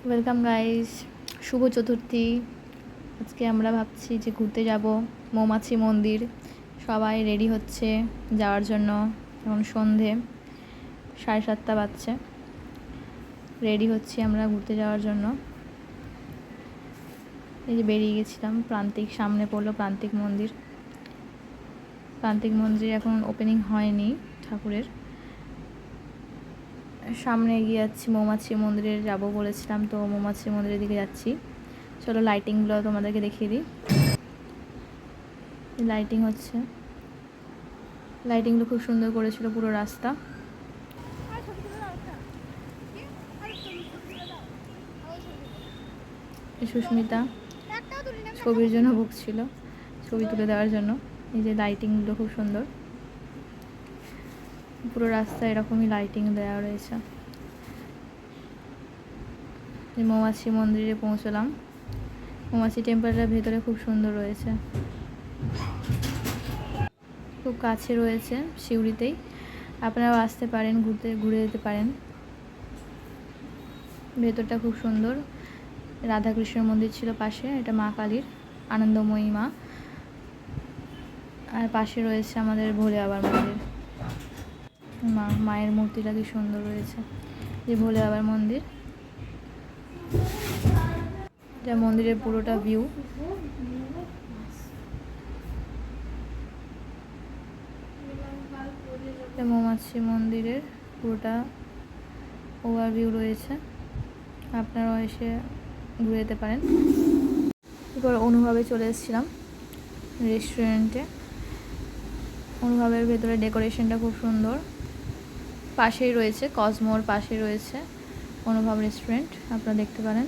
Welcome guys, শুভ চতুর্থী। আজকে আমরা ভাবছি যে ঘুরতে যাব মৌমাছি মন্দির। সবাই রেডি হচ্ছে যাওয়ার জন্য। এখন সন্ধে 7:30 বাজছে। রেডি হচ্ছি আমরা ঘুরতে যাওয়ার জন্য। এই যে বেরিয়ে গেছিলাম, প্রান্তিক সামনে পড়লো প্রান্তিক মন্দির। প্রান্তিক মন্দির এখন ওপেনিং হয়নি ঠাকুরের। সামনে এগিয়ে যাচ্ছি, মৌমাছি মন্দিরে যাব বলেছিলাম, তো মৌমাছি মন্দিরের দিকে যাচ্ছি। চলো লাইটিংগুলো তোমাদেরকে দেখিয়ে দিই। লাইটিং হচ্ছে, লাইটিংগুলো খুব সুন্দর করেছিল পুরো রাস্তা। সুস্মিতা ছবির জন্য ভুগছিল, ছবি তুলে দেওয়ার জন্য। এই যে লাইটিংগুলো খুব সুন্দর, পুরো রাস্তা এরকমই লাইটিং দেওয়া রয়েছে। মৌমাছি মন্দিরে পৌঁছলাম। মৌমাছি টেম্পলটার ভেতরে খুব সুন্দর রয়েছে, খুব কাছে রয়েছে, সিউড়িতেই। আপনারাও আসতে পারেন, ঘুরে যেতে পারেন। ভেতরটা খুব সুন্দর। রাধাকৃষ্ণের মন্দির ছিল পাশে, এটা মা কালীর আনন্দময়ী মা। আর পাশে রয়েছে আমাদের ভোলে বাবার মন্দির। মায়ের মূর্তিটা কি সুন্দর রয়েছে। যে ভোলে বাবার মন্দির, এটা মন্দিরের পুরোটা ভিউ। মৌমাছি মন্দিরের পুরোটা ওভারভিউ রয়েছে, আপনারাও এসে ঘুরে যেতে পারেন। এরপর অনুভবে চলে এসেছিলাম রেস্টুরেন্টে। অনুভবের ভেতরে ডেকোরেশনটা খুব সুন্দর। পাশেই রয়েছে কসমোর পাশেই রয়েছে অনুভব রেস্টুরেন্ট, আপনারা দেখতে পারেন।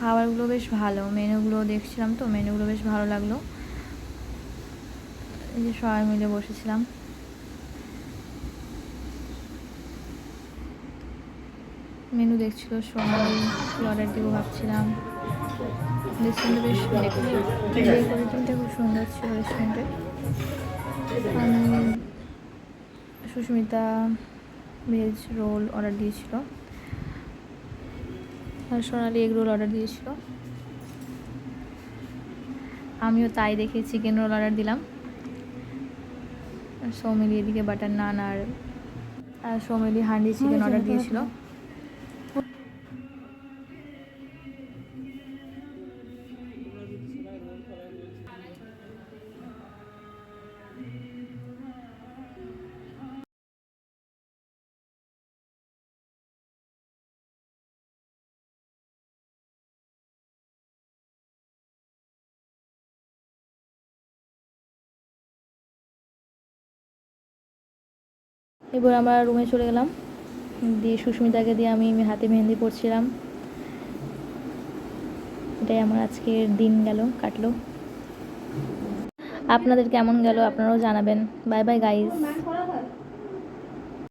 খাবারগুলো বেশ ভালো, মেনুগুলো দেখছিলাম তো, মেনুগুলো বেশ ভালো লাগলো। এই যে সবাই মিলে বসেছিলাম। মেনু দেখছিল, সবাই অর্ডার দিব ভাবছিলাম। রেস্টুরেন্টে বেশ ডেকোরেশনটা খুব সুন্দর ছিল রেস্টুরেন্টে। আমি সুস্মিতা ভেজ রোল অর্ডার দিয়েছিল, আর সোনালি এগ রোল অর্ডার দিয়েছিল। আমিও তাই দেখে চিকেন রোল অর্ডার দিলাম। সৌমিলি এদিকে বাটার নান আর সৌমিলি হান্ডি চিকেন অর্ডার দিয়েছিল। এবার আমরা রুমে চলে গেলাম, দিয়ে সুস্মিতাকে দিয়ে আমি হাতে মেহেন্দি পরছিলাম। এটাই আমার আজকের দিন কাটলো। আপনাদের কেমন গেল আপনারাও জানাবেন। Bye bye guys.